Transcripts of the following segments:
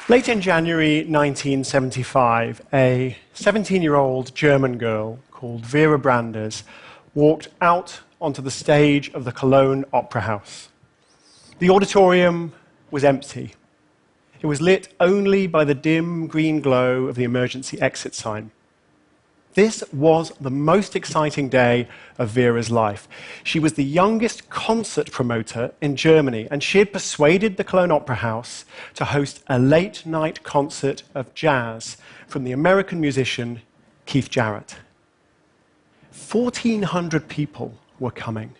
Late in January 1975, a 17-year-old German girl called Vera Branders walked out onto the stage of the Cologne Opera House. The auditorium was empty. It was lit only by the dim green glow of the emergency exit sign. This was the most exciting day of Vera's life. She was the youngest concert promoter in Germany, and she had persuaded the Cologne Opera House to host a late-night concert of jazz from the American musician Keith Jarrett. 1,400 people were coming,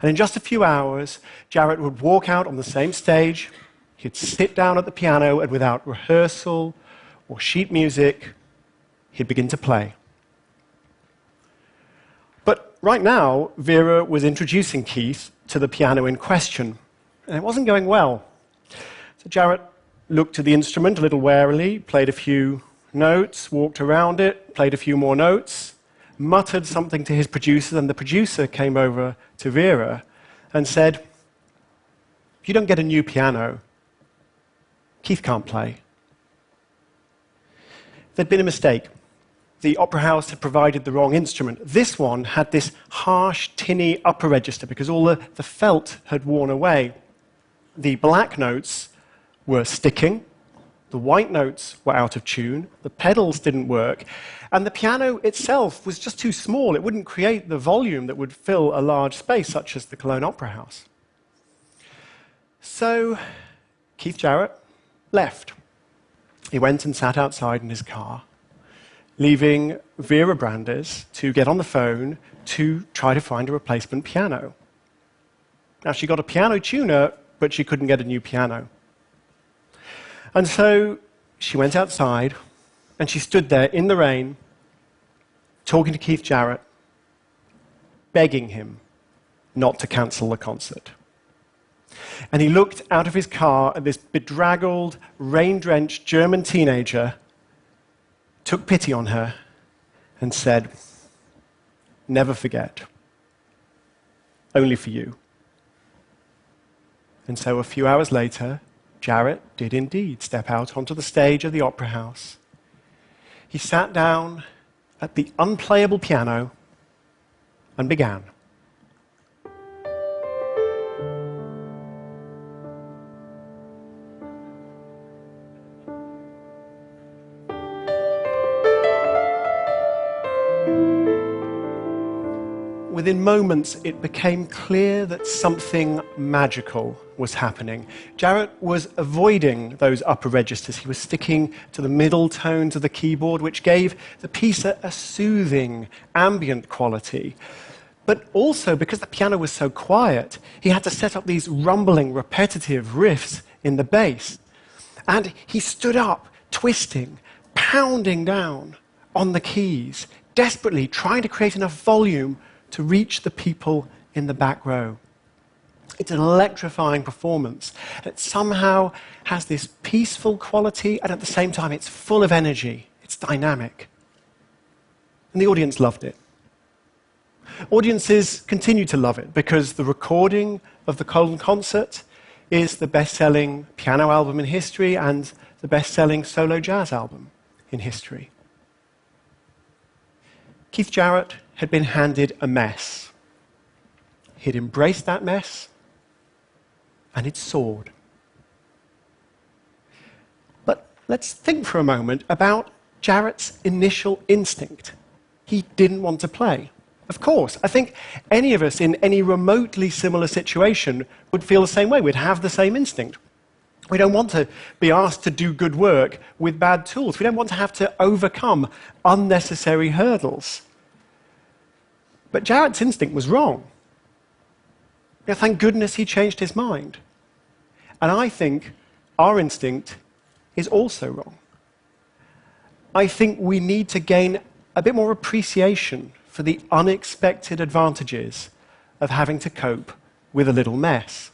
and in just a few hours, Jarrett would walk out on the same stage, he'd sit down at the piano, and without rehearsal or sheet music, he'd begin to play. But right now, Vera was introducing Keith to the piano in question, and it wasn't going well. So Jarrett looked at the instrument a little warily, played a few notes, walked around it, played a few more notes, muttered something to his producer, and the producer came over to Vera and said, "If you don't get a new piano, Keith can't play." There'd been a mistake. The opera house had provided the wrong instrument. This one had this harsh, tinny upper register because all the felt had worn away. The black notes were sticking, the white notes were out of tune, the pedals didn't work, and the piano itself was just too small. It wouldn't create the volume that would fill a large space, such as the Cologne Opera House. So Keith Jarrett left. He went and sat outside in his car, leaving Vera Branders to get on the phone to try to find a replacement piano. Now, she got a piano tuner, but she couldn't get a new piano. And so she went outside, and she stood there in the rain, talking to Keith Jarrett, begging him not to cancel the concert. And he looked out of his car at this bedraggled, rain-drenched German teenager, took pity on her, and said, "Never forget. Only for you." And so a few hours later, Jarrett did indeed step out onto the stage of the opera house. He sat down at the unplayable piano and began. Within moments, it became clear that something magical was happening. Jarrett was avoiding those upper registers. He was sticking to the middle tones of the keyboard, which gave the piece a soothing, ambient quality. But also, because the piano was so quiet, he had to set up these rumbling, repetitive riffs in the bass. And he stood up, twisting, pounding down on the keys, desperately trying to create enough volume to reach the people in the back row. It's an electrifying performance. It somehow has this peaceful quality, and at the same time, it's full of energy. It's dynamic. And the audience loved it. Audiences continue to love it because the recording of the Cologne concert is the best-selling piano album in history and the best-selling solo jazz album in history. Keith Jarrett had been handed a mess. He'd embraced that mess, and it soared. But let's think for a moment about Jarrett's initial instinct. He didn't want to play. Of course, I think any of us in any remotely similar situation would feel the same way. We'd have the same instinct. We don't want to be asked to do good work with bad tools. We don't want to have to overcome unnecessary hurdles. But Jarrett's instinct was wrong. Now, thank goodness he changed his mind. And I think our instinct is also wrong. I think we need to gain a bit more appreciation for the unexpected advantages of having to cope with a little mess.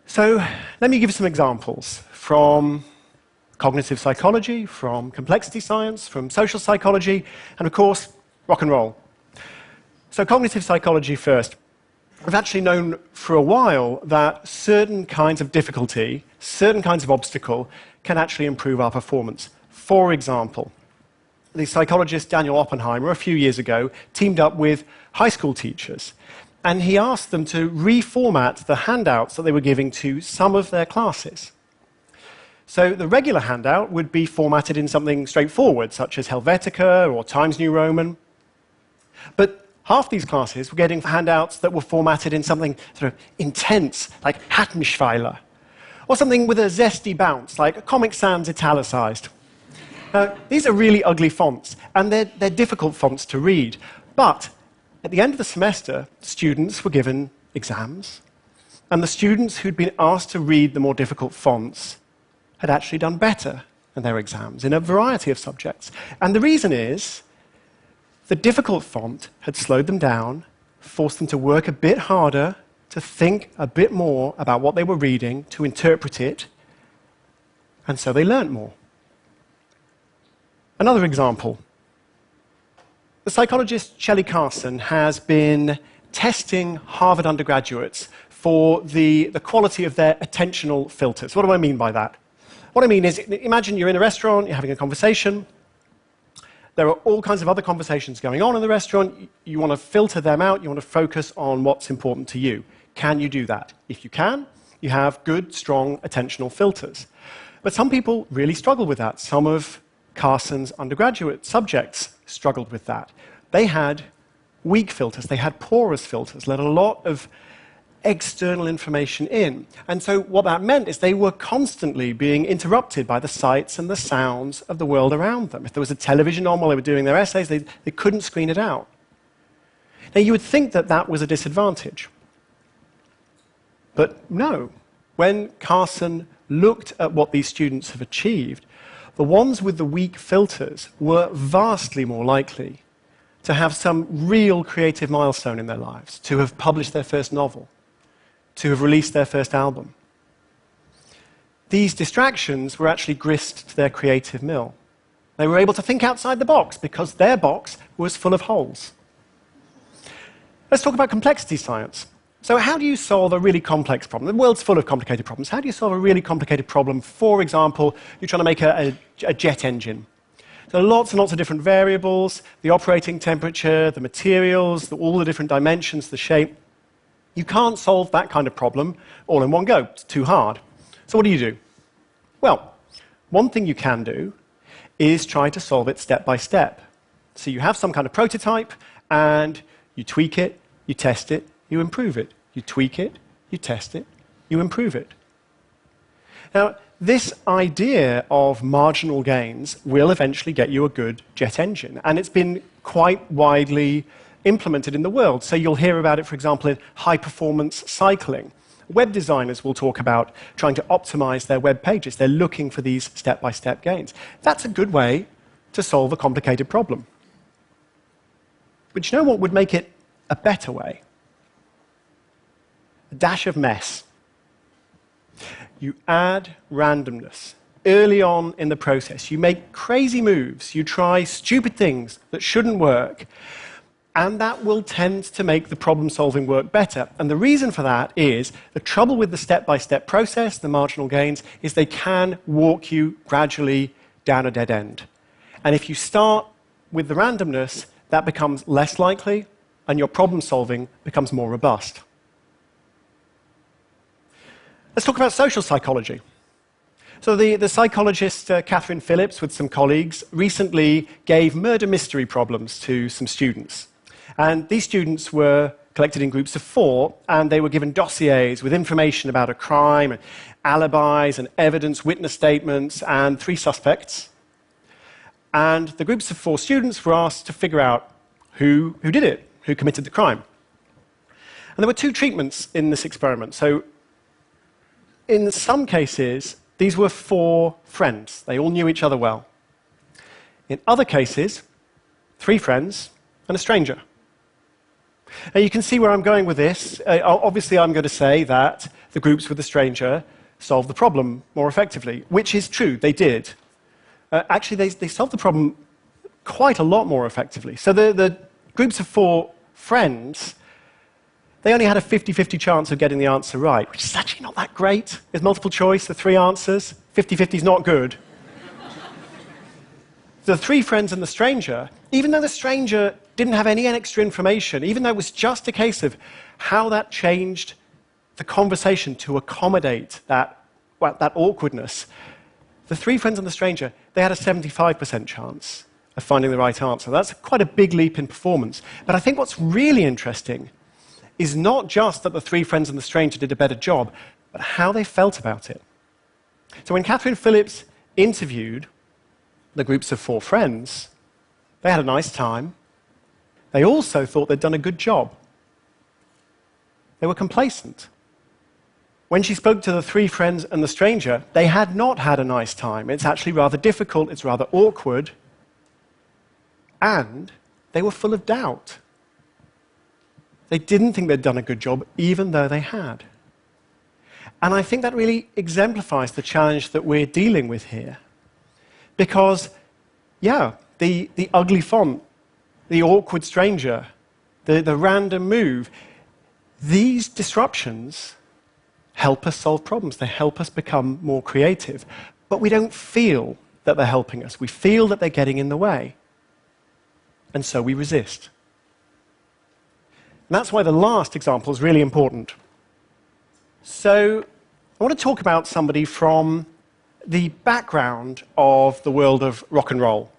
So let me give you some examples from cognitive psychology, from complexity science, from social psychology, and of course, rock and roll. So cognitive psychology first. We've actually known for a while that certain kinds of difficulty, certain kinds of obstacle, can actually improve our performance. For example, the psychologist Daniel Oppenheimer, a few years ago, teamed up with high school teachers, and he asked them to reformat the handouts that they were giving to some of their classes. So the regular handout would be formatted in something straightforward, such as Helvetica or Times New Roman. But half these classes were getting handouts that were formatted in something sort of intense, like Hattenschweiler, or something with a zesty bounce, like Comic Sans italicized. These are really ugly fonts, and they're difficult fonts to read. But at the end of the semester, students were given exams, and the students who'd been asked to read the more difficult fonts had actually done better in their exams in a variety of subjects. And the reason is the difficult font had slowed them down, forced them to work a bit harder, to think a bit more about what they were reading, to interpret it, and so they learnt more. Another example. The psychologist Shelley Carson has been testing Harvard undergraduates for the quality of their attentional filters. What do I mean by that? What I mean is, imagine you're in a restaurant, you're having a conversation. There are all kinds of other conversations going on in the restaurant. You want to filter them out. You want to focus on what's important to you. Can you do that? If you can, you have good, strong attentional filters. But some people really struggle with that. Some of Carson's undergraduate subjects struggled with that. They had weak filters. They had porous filters, let a lot of external information in. And so what that meant is they were constantly being interrupted by the sights and the sounds of the world around them. If there was a television on while they were doing their essays, they couldn't screen it out. Now, you would think that that was a disadvantage. But no. When Carson looked at what these students have achieved, the ones with the weak filters were vastly more likely to have some real creative milestone in their lives, to have published their first novel, to have released their first album. These distractions were actually grist to their creative mill. They were able to think outside the box because their box was full of holes. Let's talk about complexity science. So how do you solve a really complex problem? The world's full of complicated problems. How do you solve a really complicated problem? For example, you're trying to make a jet engine. There are lots and lots of different variables, the operating temperature, the materials, all the different dimensions, the shape. You can't solve that kind of problem all in one go. It's too hard. So what do? Well, one thing you can do is try to solve it step by step. So you have some kind of prototype, and you tweak it, you test it, you improve it. You tweak it, you test it, you improve it. Now, this idea of marginal gains will eventually get you a good jet engine, and it's been quite widely implemented in the world. So you'll hear about it, for example, in high-performance cycling. Web designers will talk about trying to optimize their web pages. They're looking for these step-by-step gains. That's a good way to solve a complicated problem. But you know what would make it a better way? A dash of mess. You add randomness early on in the process. You make crazy moves. You try stupid things that shouldn't work. And that will tend to make the problem-solving work better. And the reason for that is the trouble with the step-by-step process, the marginal gains, is they can walk you gradually down a dead end. And if you start with the randomness, that becomes less likely, and your problem-solving becomes more robust. Let's talk about social psychology. So the psychologist Catherine Phillips, with some colleagues, recently gave murder mystery problems to some students. And these students were collected in groups of 4, and they were given dossiers with information about a crime, and alibis and evidence, witness statements, and 3 suspects. And the groups of 4 students were asked to figure out who did it, who committed the crime. And there were 2 treatments in this experiment. So in some cases, these were 4 friends. They all knew each other well. In other cases, 3 friends and a stranger. Now, you can see where I'm going with this. Obviously, I'm going to say that the groups with the stranger solved the problem more effectively, which is true. They did. Actually, they solved the problem quite a lot more effectively. So the groups of 4 friends, They only had a 50-50 chance of getting the answer right, which is actually not that great. There's multiple choice, the 3 answers. 50-50 is not good. The 3 friends and the stranger, even though the stranger didn't have any extra information, even though it was just a case of how that changed the conversation to accommodate that awkwardness, the 3 friends and the stranger, they had a 75% chance of finding the right answer. That's quite a big leap in performance. But I think what's really interesting is not just that the 3 friends and the stranger did a better job, but how they felt about it. So when Catherine Phillips interviewed the groups of 4 friends, they had a nice time. They also thought they'd done a good job. They were complacent. When she spoke to the 3 friends and the stranger, they had not had a nice time. It's actually rather difficult, it's rather awkward, and they were full of doubt. They didn't think they'd done a good job, even though they had. And I think that really exemplifies the challenge that we're dealing with here. Because, yeah, the ugly font, the awkward stranger, the random move, these disruptions help us solve problems. They help us become more creative. But we don't feel that they're helping us. We feel that they're getting in the way. And so we resist. And that's why the last example is really important. So I want to talk about somebody from the background of the world of rock and roll.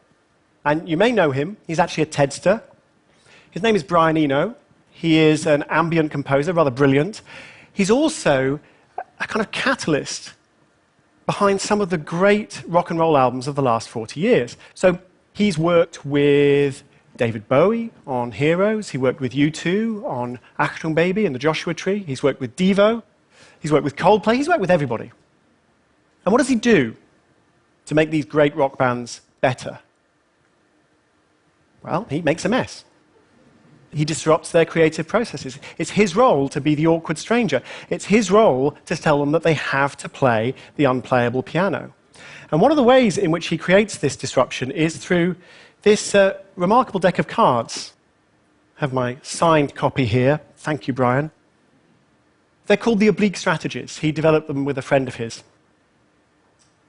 And you may know him. He's actually a TEDster. His name is Brian Eno. He is an ambient composer, rather brilliant. He's also a kind of catalyst behind some of the great rock and roll albums of the last 40 years. So he's worked with David Bowie on Heroes. He worked with U2 on Achtung Baby and the Joshua Tree. He's worked with Devo. He's worked with Coldplay. He's worked with everybody. And what does he do to make these great rock bands better? Well, he makes a mess. He disrupts their creative processes. It's his role to be the awkward stranger. It's his role to tell them that they have to play the unplayable piano. And one of the ways in which he creates this disruption is through this remarkable deck of cards. I have my signed copy here. Thank you, Brian. They're called the oblique strategies. He developed them with a friend of his.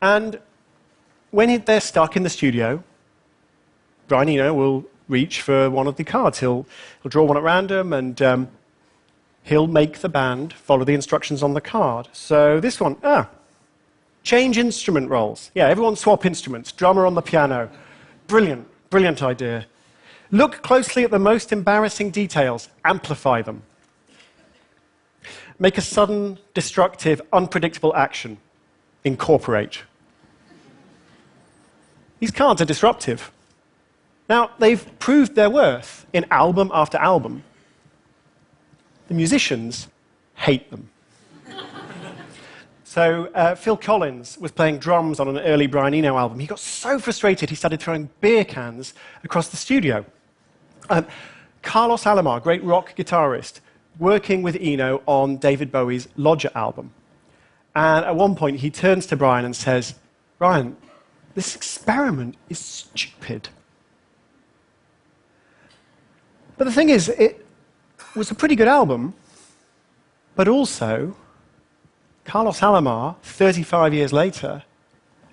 And when they're stuck in the studio, Brian Eno will reach for one of the cards. He'll draw one at random, and he'll make the band follow the instructions on the card. So this one, change instrument roles. Yeah, everyone swap instruments. Drummer on the piano. Brilliant, brilliant idea. Look closely at the most embarrassing details. Amplify them. Make a sudden, destructive, unpredictable action. Incorporate. These cards are disruptive. Now, they've proved their worth in album after album. The musicians hate them. So Phil Collins was playing drums on an early Brian Eno album. He got so frustrated, he started throwing beer cans across the studio. Carlos Alomar, great rock guitarist, working with Eno on David Bowie's Lodger album. And at one point, he turns to Brian and says, "Brian, this experiment is stupid." But the thing is, it was a pretty good album, but also Carlos Alomar, 35 years later,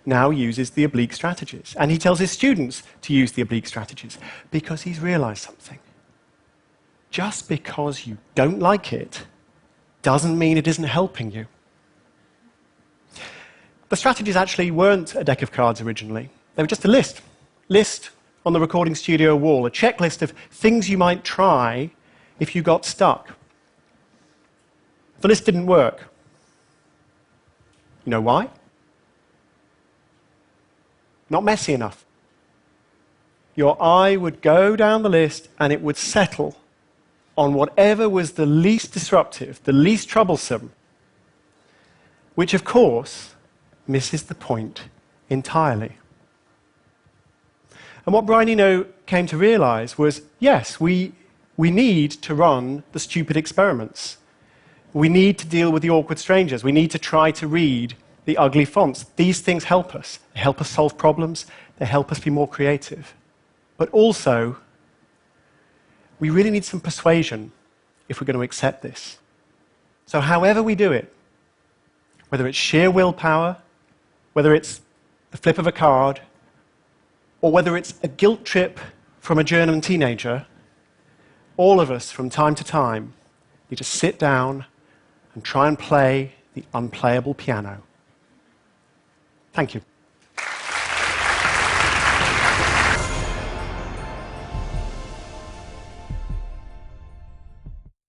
now uses the oblique strategies. And he tells his students to use the oblique strategies because he's realized something. Just because you don't like it doesn't mean it isn't helping you. The strategies actually weren't a deck of cards originally. They were just a list on the recording studio wall, a checklist of things you might try if you got stuck. The list didn't work. You know why? Not messy enough. Your eye would go down the list and it would settle on whatever was the least disruptive, the least troublesome, which of course misses the point entirely. And what Brian Eno came to realize was, yes, we need to run the stupid experiments. We need to deal with the awkward strangers. We need to try to read the ugly fonts. These things help us. They help us solve problems. They help us be more creative. But also, we really need some persuasion if we're going to accept this. So however we do it, whether it's sheer willpower, whether it's the flip of a card, or whether it's a guilt trip from a German teenager, all of us from time to time need to sit down and try and play the unplayable piano. Thank you.